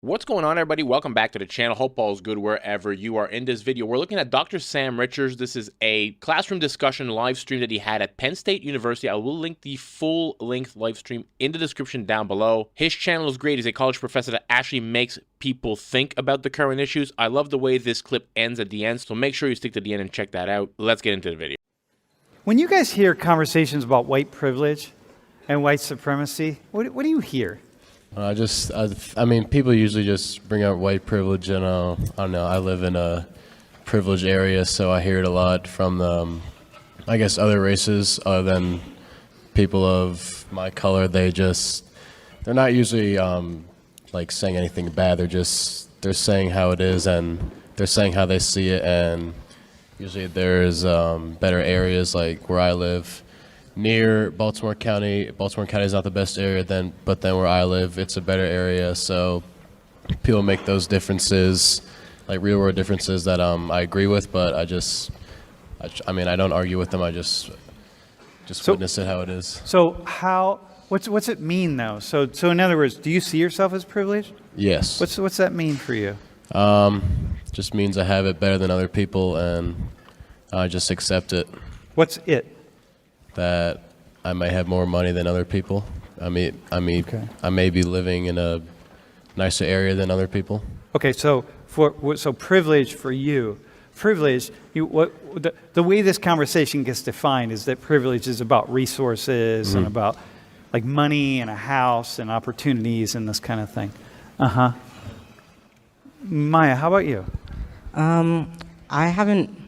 What's going on, everybody? Welcome back to the channel. Hope all is good wherever you are. In this video, we're looking at Dr. Sam Richards. This is a classroom discussion live stream that he had at Penn State University. I will link the full-length live stream in the description down below. His channel is great. He's a college professor that actually makes people think about the current issues. I love the way this clip ends at the end, so make sure you stick to the end and check that out. Let's get into the video. When you guys hear conversations about white privilege and white supremacy, what do you hear? I mean, people usually just bring up white privilege, and I don't know. I live in a privileged area, so I hear it a lot from, I guess, other races other than people of my color. They're not usually like saying anything bad. They're saying how it is, and they're saying how they see it. And usually there's better areas like where I live. Near Baltimore County. Baltimore County is not the best area, but then where I live, it's a better area. So people make those differences, like real world differences that I agree with, but I mean, I don't argue with them. I just witness it how it is. So what's it mean though? So in other words, do you see yourself as privileged? Yes. What's that mean for you? Just means I have it better than other people, and I just accept it. What's it? That I may have more money than other people. I may be living in a nicer area than other people. Okay, so privilege for you, the way this conversation gets defined is that privilege is about resources and about like money and a house and opportunities and this kind of thing. Maya, how about you? I haven't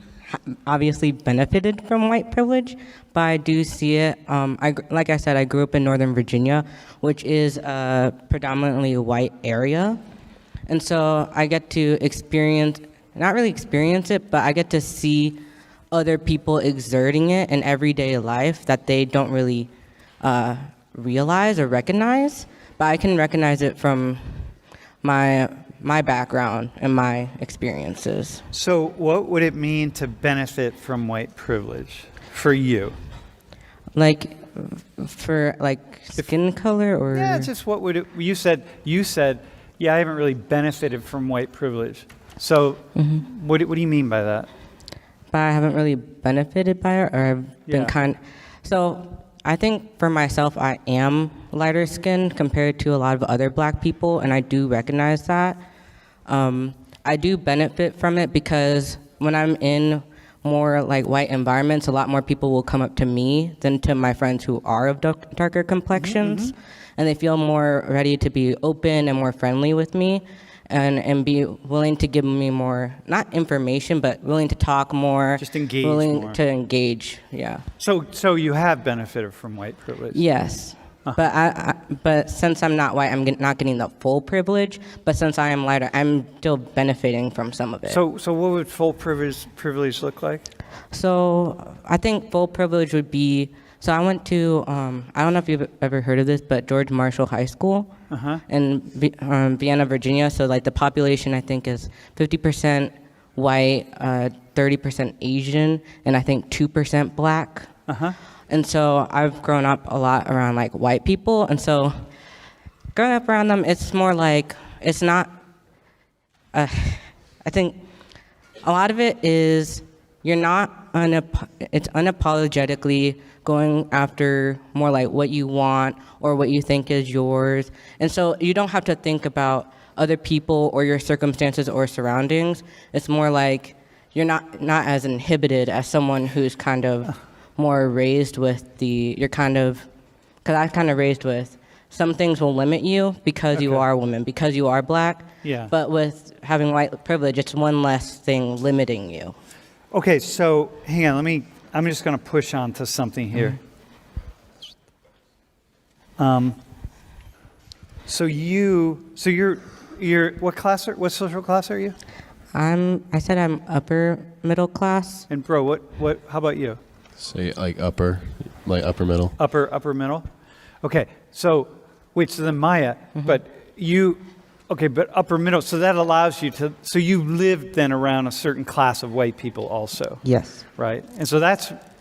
obviously benefited from white privilege, but I do see it. Like I said, I grew up in Northern Virginia, which is a predominantly white area. And so I get to not really experience it, but I get to see other people exerting it in everyday life that they don't really realize or recognize. But I can recognize it from my background and my experiences. So what would it mean to benefit from white privilege for you? Like for skin color or? Yeah, just what would it, you said, yeah, I haven't really benefited from white privilege. So what do you mean by that? But I haven't really benefited by it, or I've been so I think for myself, I am lighter skinned compared to a lot of other black people, and I do recognize that. I do benefit from it because when I'm in more like white environments, a lot more people will come up to me than to my friends who are of darker complexions, and they feel more ready to be open and more friendly with me, and be willing to give me more, not information, but willing to talk more. Just engage willing more. To engage, yeah. So you have benefited from white privilege? Yes. But since I'm not white, I'm not getting the full privilege. But since I am lighter, I'm still benefiting from some of it. So what would full privilege look like? So I think full privilege would be, so I went to, I don't know if you've ever heard of this, but George Marshall High School in Vienna, Virginia. So like the population, I think, is 50% white, 30% Asian, and I think 2% black. And so I've grown up a lot around like white people, and so growing up around them, it's more like, it's not, I think a lot of it is you're not, it's unapologetically going after more like what you want or what you think is yours. And so you don't have to think about other people or your circumstances or surroundings. It's more like you're not as inhibited as someone who's kind of more raised with because I've kind of raised with some things will limit you because you are a woman, because you are black. Yeah. But with having white privilege, it's one less thing limiting you. Okay, so hang on, I'm just going to push on to something here. So you're what social class are you? I said I'm upper middle class. And bro, how about you? Say like upper middle. Upper middle? Okay, so then Maya, but upper middle, so that allows you to, so you lived then around a certain class of white people also. Yes. Right, and so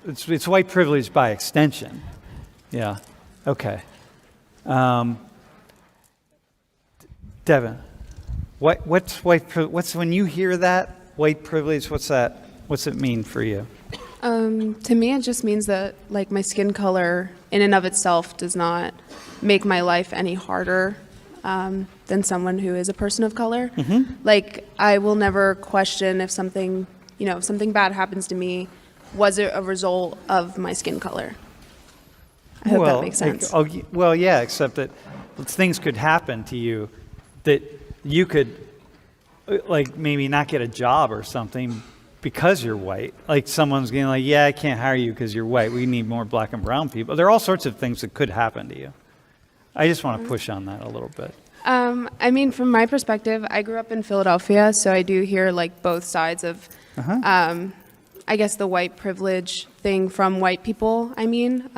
it's white privilege by extension. Yeah, okay. Devin. What's when you hear that white privilege? What's it mean for you? To me, it just means that like my skin color in and of itself does not make my life any harder than someone who is a person of color. Like I will never question if something bad happens to me, was it a result of my skin color? I hope that makes sense. Yeah, except that things could happen to you that you could like maybe not get a job or something because you're white. Like someone's getting like, yeah, I can't hire you because you're white. We need more black and brown people. There are all sorts of things that could happen to you. I just want to push on that a little bit. I mean, from my perspective, I grew up in Philadelphia, so I do hear like both sides of, I guess, the white privilege thing from white people. I mean,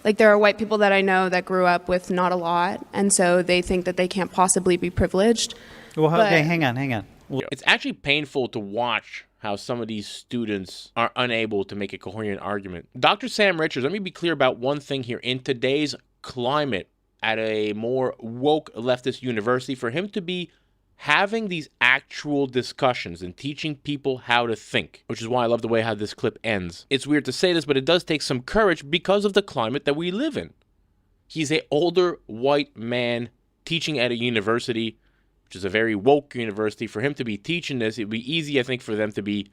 like there are white people that I know that grew up with not a lot, and so they think that they can't possibly be privileged. Well, okay, hang on. It's actually painful to watch how some of these students are unable to make a coherent argument. Dr. Sam Richards, let me be clear about one thing here. In today's climate at a more woke leftist university, for him to be having these actual discussions and teaching people how to think, which is why I love the way how this clip ends. It's weird to say this, but it does take some courage because of the climate that we live in. He's an older white man teaching at a university, which is a very woke university. For him to be teaching this, it'd be easy, I think, for them to be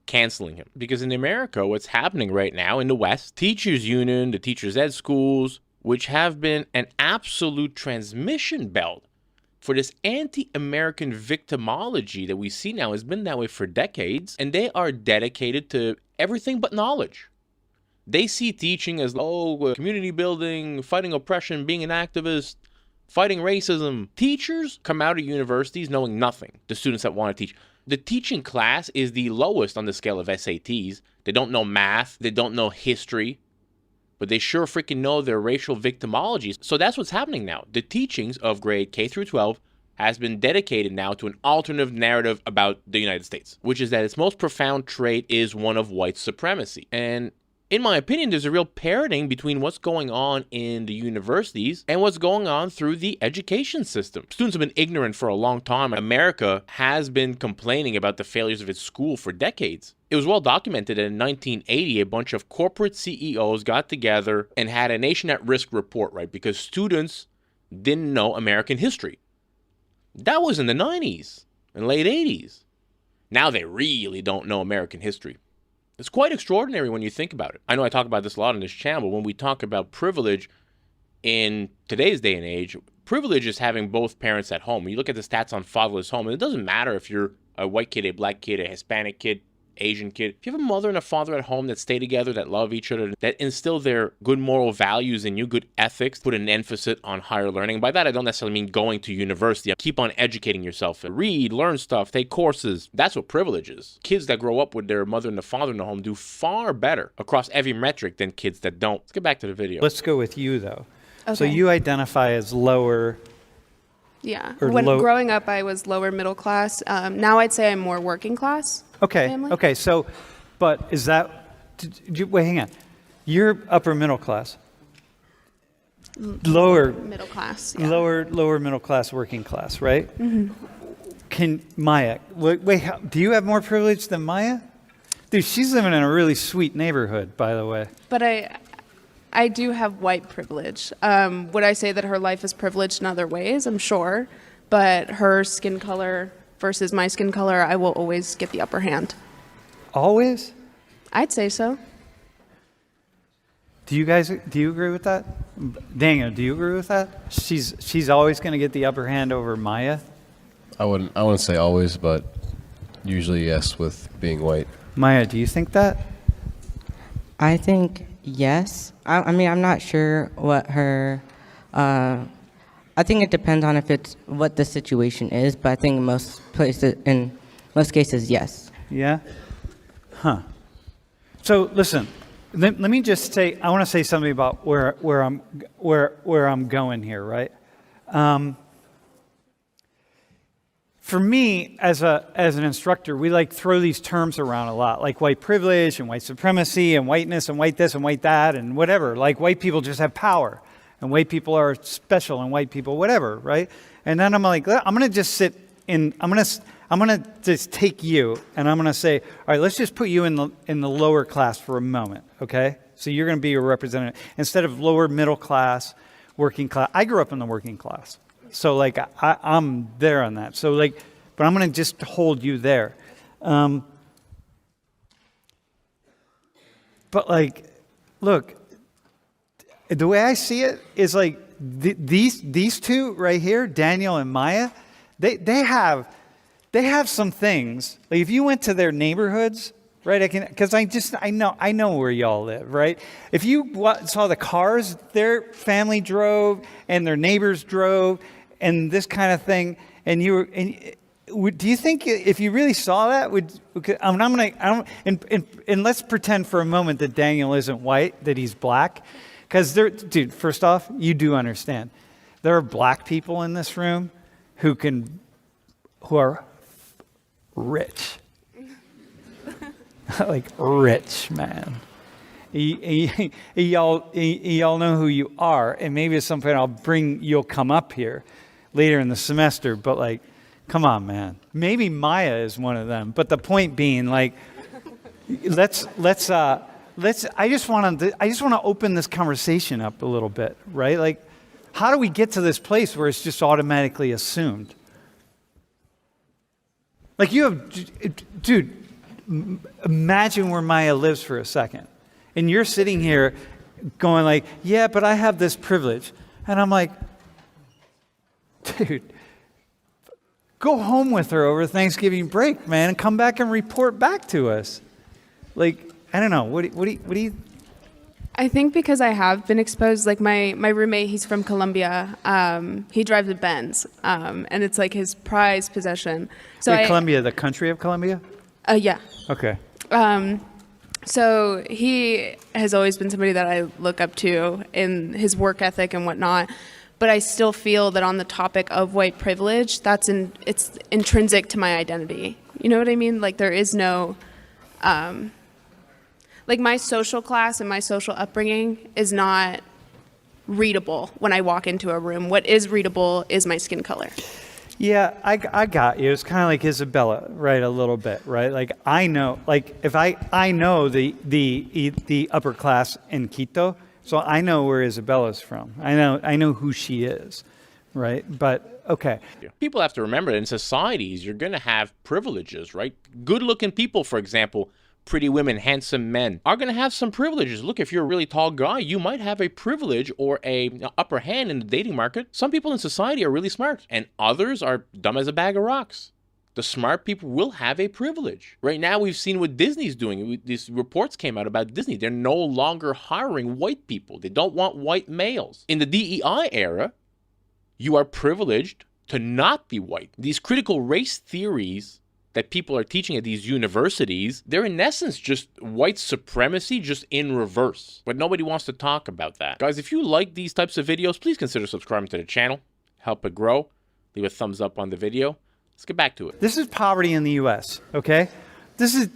canceling him. Because in America, what's happening right now in the West, teachers union, the teachers' ed schools, which have been an absolute transmission belt for this anti-American victimology that we see now, has been that way for decades, and they are dedicated to everything but knowledge. They see teaching as, community building, fighting oppression, being an activist, fighting racism. Teachers come out of universities knowing nothing, the students that want to teach. The teaching class is the lowest on the scale of SATs. They don't know math, they don't know history, but they sure freaking know their racial victimologies. So that's what's happening now. The teachings of grade K through 12 has been dedicated now to an alternative narrative about the United States, which is that its most profound trait is one of white supremacy. And in my opinion, there's a real parroting between what's going on in the universities and what's going on through the education system. Students have been ignorant for a long time. America has been complaining about the failures of its school for decades. It was well documented that in 1980, a bunch of corporate CEOs got together and had a nation at risk report, right? Because students didn't know American history. That was in the 90s and late 80s. Now they really don't know American history. It's quite extraordinary when you think about it. I know I talk about this a lot on this channel, but when we talk about privilege in today's day and age, privilege is having both parents at home. When you look at the stats on fatherless home, and it doesn't matter if you're a white kid, a black kid, a Hispanic kid, Asian kid. If you have a mother and a father at home that stay together, that love each other, that instill their good moral values in you, good ethics, put an emphasis on higher learning. By that, I don't necessarily mean going to university. Keep on educating yourself. Read, learn stuff, take courses. That's what privilege is. Kids that grow up with their mother and the father in the home do far better across every metric than kids that don't. Let's get back to the video. Let's go with you, though. Okay. So you identify as lower. Yeah. Or When growing up, I was lower middle class. Now I'd say I'm more working class. Family. Okay. So, but is that? Wait, hang on. You're upper middle class. Lower middle class. Yeah. Lower middle class, working class, right? Mm-hmm. Can Maya? Wait. Do you have more privilege than Maya? Dude, she's living in a really sweet neighborhood, by the way. But I do have white privilege. Would I say that her life is privileged in other ways? I'm sure. But her skin color versus my skin color, I will always get the upper hand. Always? I'd say so. Do you agree with that? Daniel, do you agree with that? She's always going to get the upper hand over Maya? I wouldn't say always, but usually yes, with being white. Maya, do you think that? I think yes. I mean, I'm not sure what her. I think it depends on what the situation is, but I think in most cases, yes. Yeah. Huh. So listen, let me just say. I want to say something about where I'm going here, right? For me, as an instructor, we like throw these terms around a lot, like white privilege and white supremacy and whiteness and white this and white that and whatever. Like white people just have power and white people are special and white people whatever, right? And then I'm like, I'm going to just sit I'm gonna just take you, and I'm gonna say, all right, let's just put you in the lower class for a moment, okay? So you're gonna be a representative instead of lower middle class, working class. I grew up in the working class, so like I'm there on that. So like, but I'm gonna just hold you there. But like, look, the way I see it is like these two right here, Daniel and Maya, they have some things. Like if you went to their neighborhoods, right? Because I know where y'all live, right? If you saw the cars their family drove and their neighbors drove and this kind of thing, and do you think if you really saw that and let's pretend for a moment that Daniel isn't white, that he's black, because dude, first off, you do understand there are black people in this room who are rich, like rich, man. Y'all know who you are, and maybe at some point you'll come up here later in the semester, but like, come on, man. Maybe Maya is one of them. But the point being, like, I just want to open this conversation up a little bit, right? Like, how do we get to this place where it's just automatically assumed? Like dude, imagine where Maya lives for a second. And you're sitting here going like, yeah, but I have this privilege. And I'm like, dude, go home with her over Thanksgiving break, man, and come back and report back to us. Like, I don't know. What do you? I think because I have been exposed, like my roommate, he's from Colombia. He drives a Benz, and it's like his prized possession. So Colombia, the country of Colombia? Yeah. Okay. So he has always been somebody that I look up to in his work ethic and whatnot. But I still feel that on the topic of white privilege, it's intrinsic to my identity. You know what I mean? Like there is no, like my social class and my social upbringing is not readable when I walk into a room. What is readable is my skin color. Yeah, I got you. It's kind of like Isabella, right? A little bit, right? Like I know, like if I know the upper class in Quito. So I know where Isabella's from. I know who she is, right? But okay. People have to remember that in societies, you're going to have privileges, right? Good-looking people, for example, pretty women, handsome men, are going to have some privileges. Look, if you're a really tall guy, you might have a privilege or a upper hand in the dating market. Some people in society are really smart, and others are dumb as a bag of rocks. The smart people will have a privilege. Right now, we've seen what Disney's doing. These reports came out about Disney. They're no longer hiring white people. They don't want white males. In the DEI era, you are privileged to not be white. These critical race theories that people are teaching at these universities, they're in essence just white supremacy, just in reverse. But nobody wants to talk about that. Guys, if you like these types of videos, please consider subscribing to the channel. Help it grow. Leave a thumbs up on the video. Let's get back to it. This is poverty in the U.S., okay? This is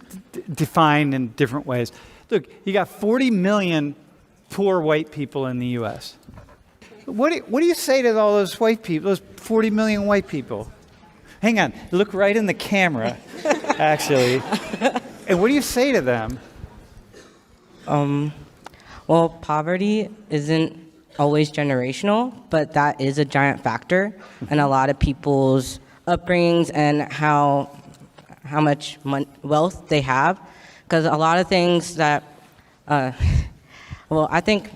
defined in different ways. Look, you got 40 million poor white people in the U.S. What do you say to all those white people, those 40 million white people? Hang on. Look right in the camera, actually. And what do you say to them? Well, poverty isn't always generational, but that is a giant factor in a lot of people's upbringings and how much wealth they have, because a lot of things that well, I think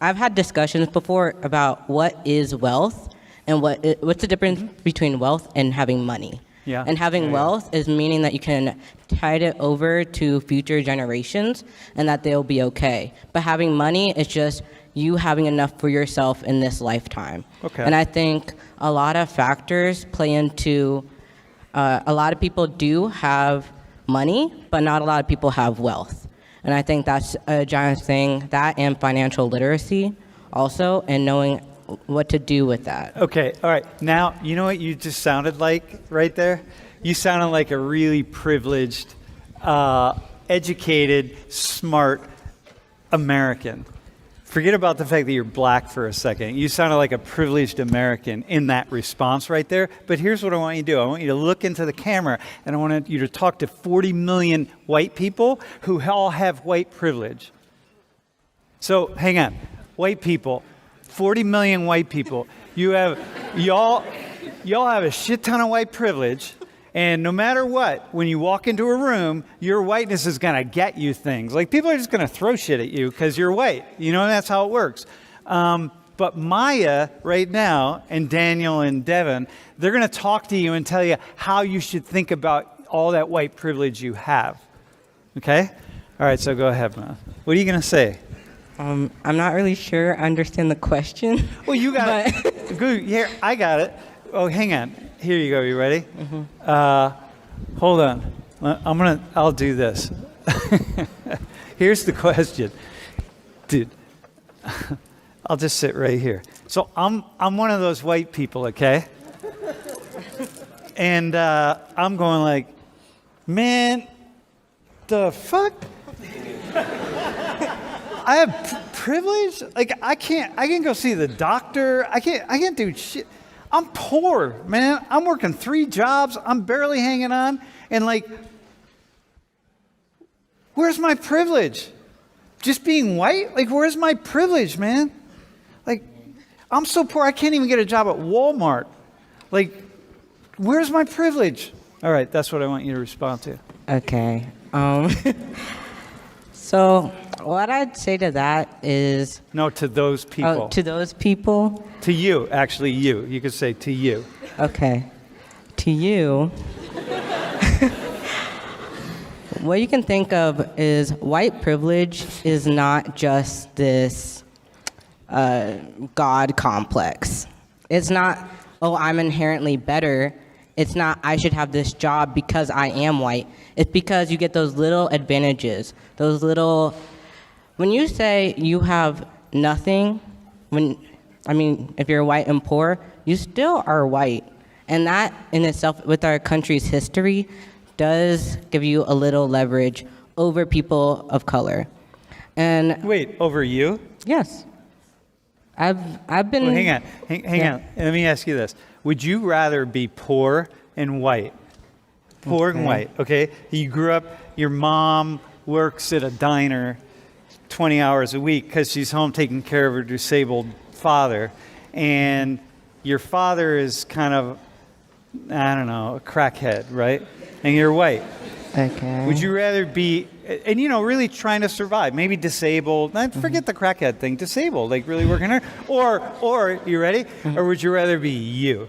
I've had discussions before about what is wealth and what's the difference between wealth and having money. Yeah. And having wealth is meaning that you can tide it over to future generations and that they'll be okay. But having money is just you having enough for yourself in this lifetime. Okay. And I think a lot of factors play into, a lot of people do have money, but not a lot of people have wealth. And I think that's a giant thing, that and financial literacy also, and knowing what to do with that. Okay, all right. Now, you know what you just sounded like right there? You sounded like a really privileged, educated, smart American. Forget about the fact that you're black for a second. You sounded like a privileged American in that response right there. But here's what I want you to do. I want you to look into the camera, and I want you to talk to 40 million white people who all have white privilege. So hang on. White people, 40 million white people. Y'all have a shit ton of white privilege. And no matter what, when you walk into a room, your whiteness is going to get you things. Like, people are just going to throw shit at you because you're white. You know, that's how it works. But Maya right now, and Daniel and Devin, they're going to talk to you and tell you how you should think about all that white privilege you have. Okay? All right, so go ahead, Ma. What are you going to say? I'm not really sure I understand the question. Well, you got it. Good. Here, I got it. Oh, hang on. Here you go. You ready? Mm-hmm. Hold on. I'll do this. Here's the question. Dude, I'll just sit right here. So I'm one of those white people, okay? And I'm going like, man, the fuck? I have privilege? Like, I can't go see the doctor. I can't do shit. I'm poor, man. I'm working 3 jobs. I'm barely hanging on. And like, where's my privilege? Just being white? Like, where's my privilege, man? Like, I'm so poor I can't even get a job at Walmart. Like, where's my privilege? All right, that's what I want you to respond to. Okay. So what I'd say to that is... No, to those people. To those people? To you, actually you. You could say to you. Okay. To you, what you can think of is white privilege is not just this God complex. It's not, oh, I'm inherently better. It's not, I should have this job because I am white. It's because you get those little advantages, those little... When you say you have nothing, if you're white and poor, you still are white. And that in itself, with our country's history, does give you a little leverage over people of color. And wait, over you? Yes. I've been... Well, hang on. Let me ask you this. Would you rather be poor and white? Poor and white, okay? You grew up, your mom works at a diner 20 hours a week because she's home taking care of her disabled father, and your father is kind of, I don't know, a crackhead, right? And you're white. Okay. Would you rather be, and really trying to survive, maybe disabled, forget the crackhead thing, disabled, like really working hard, or you ready? Or would you rather be you?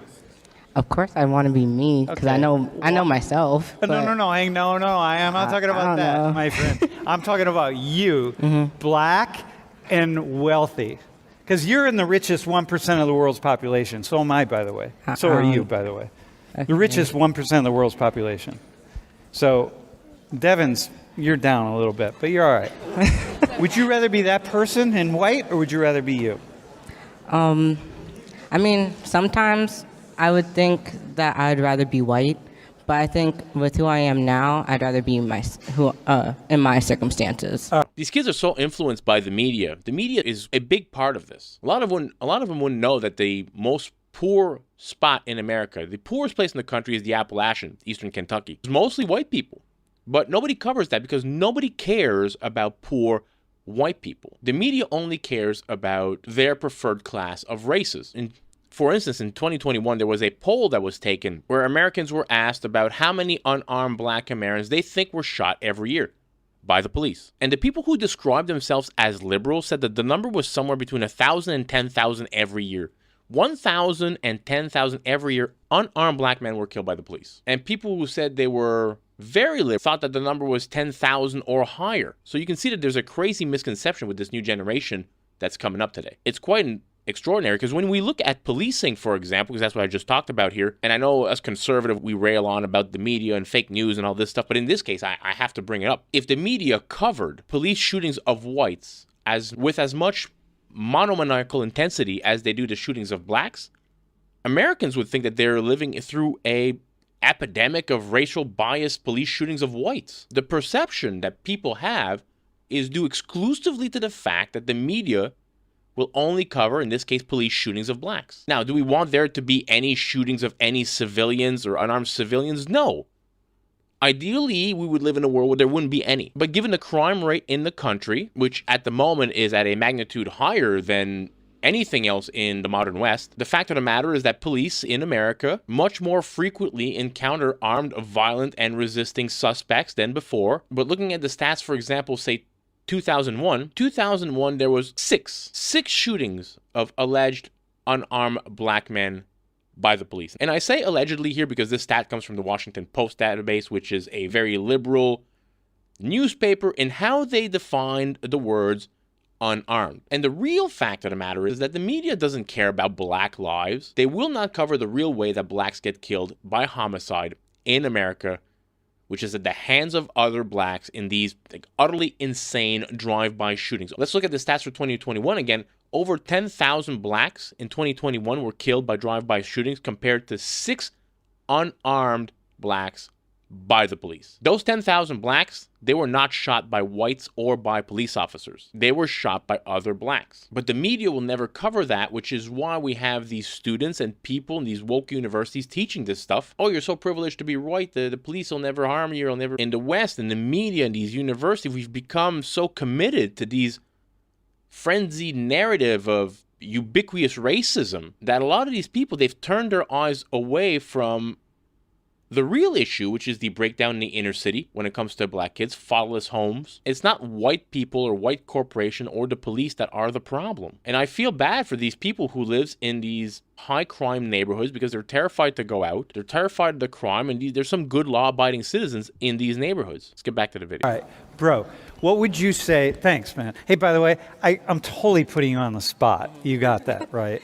Of course I want to be me, because I know myself. No, I am not talking about that, my friend. I'm talking about you, black and wealthy. Because you're in the richest 1% of the world's population. So am I, by the way. So are you, by the way. Okay. The richest 1% of the world's population. So, Devin's, you're down a little bit, but you're all right. Would you rather be that person in white, or would you rather be you? Sometimes I would think that I'd rather be white, but I think with who I am now, I'd rather be in my circumstances. These kids are so influenced by the media. The media is a big part of this. A lot of them wouldn't know that the most poor spot in America, the poorest place in the country, is the Appalachian, eastern Kentucky. It's mostly white people. But nobody covers that because nobody cares about poor white people. The media only cares about their preferred class of races. For instance, in 2021, there was a poll that was taken where Americans were asked about how many unarmed black Americans they think were shot every year by the police. And the people who described themselves as liberals said that the number was somewhere between 1,000 and 10,000 every year. 1,000 and 10,000 every year unarmed black men were killed by the police. And people who said they were very liberal thought that the number was 10,000 or higher. So you can see that there's a crazy misconception with this new generation that's coming up today. It's quite extraordinary because when we look at policing, for example, because that's what I just talked about here, and I know as conservative we rail on about the media and fake news and all this stuff, but in this case I have to bring it up. If the media covered police shootings of whites with as much monomaniacal intensity as they do the shootings of blacks, Americans would think that they're living through a epidemic of racial biased police shootings of whites. The perception that people have is due exclusively to the fact that the media will only cover, in this case, police shootings of blacks. Now, do we want there to be any shootings of any civilians or unarmed civilians? No. Ideally, we would live in a world where there wouldn't be any. But given the crime rate in the country, which at the moment is at a magnitude higher than anything else in the modern West, the fact of the matter is that police in America much more frequently encounter armed, violent, and resisting suspects than before. But looking at the stats, for example, say 2001, there was six shootings of alleged unarmed black men by the police. And I say allegedly here because this stat comes from the Washington Post database, which is a very liberal newspaper in how they defined the words unarmed. And the real fact of the matter is that the media doesn't care about black lives. They will not cover the real way that blacks get killed by homicide in America, which is at the hands of other blacks in these utterly insane drive-by shootings. Let's look at the stats for 2021 again. Over 10,000 blacks in 2021 were killed by drive-by shootings compared to 6 unarmed blacks by the police. Those 10,000 blacks, they were not shot by whites or by police officers. They were shot by other blacks. But the media will never cover that, which is why we have these students and people in these woke universities teaching this stuff. Oh, you're so privileged to be white. The police will never harm you. You'll never... In the West, in the media, in these universities, we've become so committed to these frenzied narrative of ubiquitous racism that a lot of these people, they've turned their eyes away from the real issue, which is the breakdown in the inner city when it comes to black kids, fatherless homes. It's not white people or white corporation or the police that are the problem. And I feel bad for these people who live in these high crime neighborhoods because they're terrified to go out. They're terrified of the crime, and there's some good law-abiding citizens in these neighborhoods. Let's get back to the video. All right, bro, what would you say? Thanks, man. Hey, by the way, I'm totally putting you on the spot. You got that, right?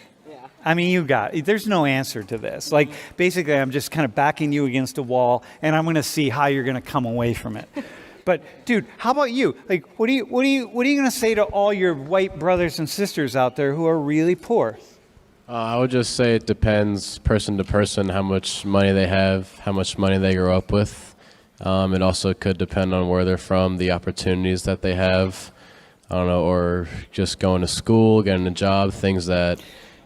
I mean, there's no answer to this. Like, basically, I'm just kind of backing you against a wall, and I'm going to see how you're going to come away from it. But, dude, how about you? Like, what are you going to say to all your white brothers and sisters out there who are really poor? I would just say it depends person to person how much money they have, how much money they grow up with. It also could depend on where they're from, the opportunities that they have, I don't know, or just going to school, getting a job, things that...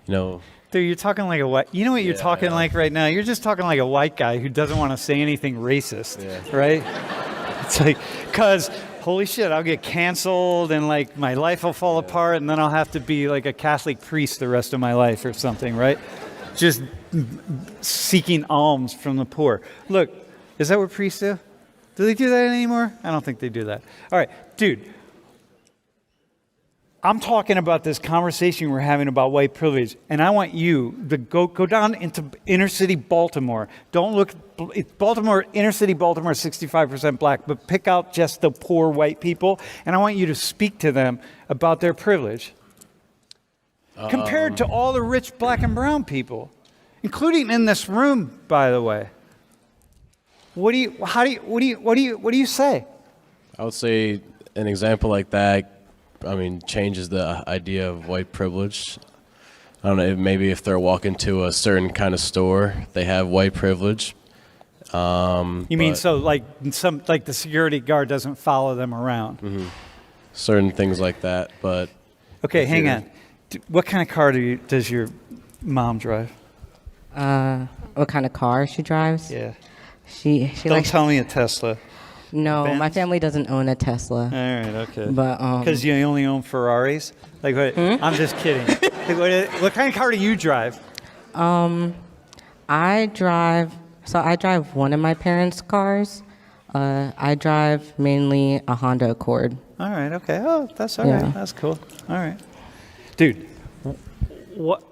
Dude, you're talking like a white. You know what you're talking like right now? You're just talking like a white guy who doesn't want to say anything racist, right? It's like, because holy shit, I'll get canceled and like my life will fall apart, and then I'll have to be like a Catholic priest the rest of my life or something, right? Just seeking alms from the poor. Look, is that what priests do? Do they do that anymore? I don't think they do that. All right, dude. I'm talking about this conversation we're having about white privilege, and I want you to go down into inner city Baltimore. Don't look, Baltimore, inner city Baltimore, 65% black, but pick out just the poor white people, and I want you to speak to them about their privilege. Compared to all the rich black and brown people, including in this room, by the way. What do you say? I would say an example like that, changes the idea of white privilege. I don't know, maybe if they're walking to a certain kind of store, they have white privilege. You mean so like the security guard doesn't follow them around? Mm-hmm. Certain things like that, but... Okay, hang on. What kind of car does your mom drive? What kind of car she drives? Yeah. She Don't tell me a Tesla. No, Benz? my family doesn't own a Tesla. All right, okay. But because you only own Ferraris? Like, what? I'm just kidding. Like, what kind of car do you drive? I drive one of my parents' cars. I drive mainly a Honda Accord. All right, okay. Oh, that's all right. That's cool. All right. Dude, what?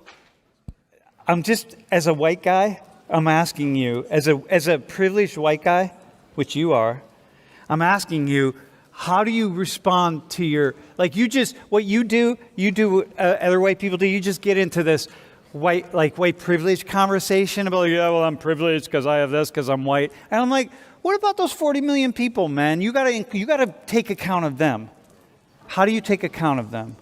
I'm just, as a white guy, I'm asking you, as a privileged white guy, which you are, I'm asking you, how do you respond to your, like what you do what other white people do, you just get into this white privilege conversation about, I'm privileged because I have this, because I'm white. And I'm like, what about those 40 million people, man? You gotta take account of them. How do you take account of them?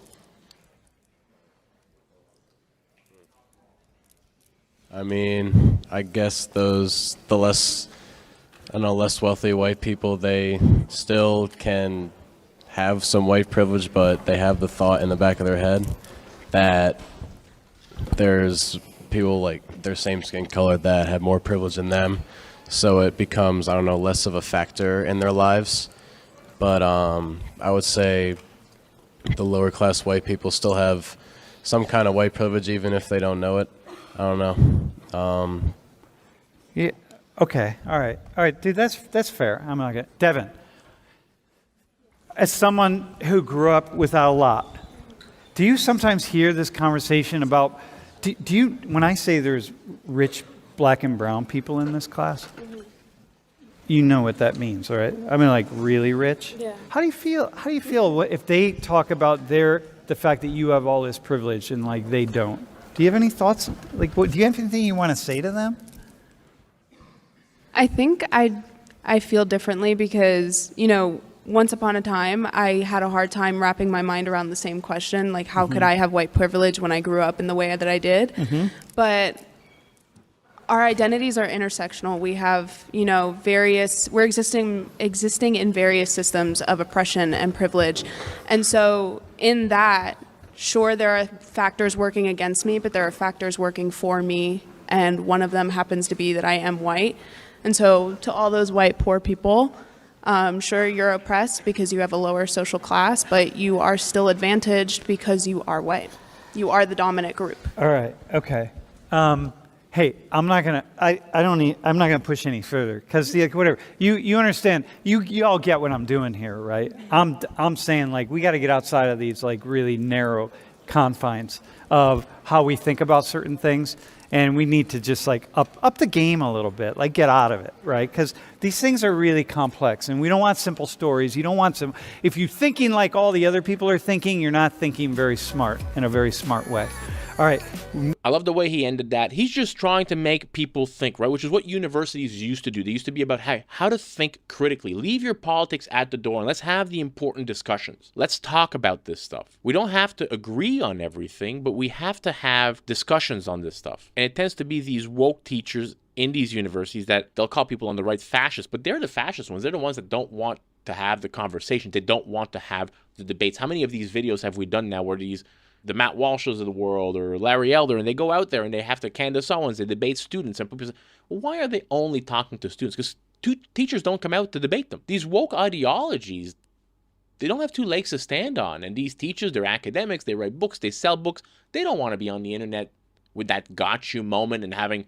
I guess the less wealthy white people, they still can have some white privilege, but they have the thought in the back of their head that there's people like their same skin color that have more privilege than them, so it becomes, I don't know, less of a factor in their lives. But I would say the lower class white people still have some kind of white privilege, even if they don't know it. I don't know. Yeah. Okay. All right, dude. That's fair. I'm not gonna. Devin, as someone who grew up without a lot, do you sometimes hear this conversation about? Do you? When I say there's rich black and brown people in this class, you know what that means, all right? I mean, like really rich. Yeah. How do you feel? How do you feel if they talk about the fact that you have all this privilege and like they don't? Do you have any thoughts? Like, do you have anything you want to say to them? I think I feel differently because, you know, once upon a time, I had a hard time wrapping my mind around the same question, like how could I have white privilege when I grew up in the way that I did? But our identities are intersectional. We have, you know, we're existing in various systems of oppression and privilege. And so in that, sure, there are factors working against me, but there are factors working for me. And one of them happens to be that I am white. And so to all those white poor people, sure, you're oppressed because you have a lower social class, but you are still advantaged because you are white. You are the dominant group. All right. Okay. Hey, I'm not gonna push any further because whatever you understand. You all get what I'm doing here, right? I'm saying like we got to get outside of these like really narrow confines of how we think about certain things. And we need to just like up the game a little bit, like get out of it, right? Because these things are really complex and we don't want simple stories. You don't want some, if you're thinking like all the other people are thinking, you're not thinking very smart in a very smart way. All right. I love the way he ended that. He's just trying to make people think, right? Which is what universities used to do. They used to be about how to think critically. Leave your politics at the door and let's have the important discussions. Let's talk about this stuff. We don't have to agree on everything, but we have to have discussions on this stuff. And it tends to be these woke teachers in these universities that they'll call people on the right fascists, but they're the fascist ones. They're the ones that don't want to have the conversation. They don't want to have the debates. How many of these videos have we done now where the Matt Walshes of the world or Larry Elder, and they go out there and they have to Candace Owens, they debate students, and people say, well, why are they only talking to students? Because teachers don't come out to debate them. These woke ideologies, they don't have two legs to stand on, and these teachers, they're academics, they write books, they sell books, they don't want to be on the internet with that got you moment and having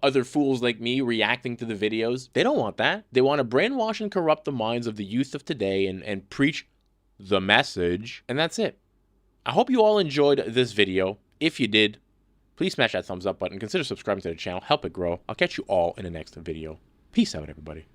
other fools like me reacting to the videos. They don't want that. They want to brainwash and corrupt the minds of the youth of today and preach the message, and that's it. I hope you all enjoyed this video. If you did, please smash that thumbs up button. Consider subscribing to the channel. Help it grow. I'll catch you all in the next video. Peace out, everybody.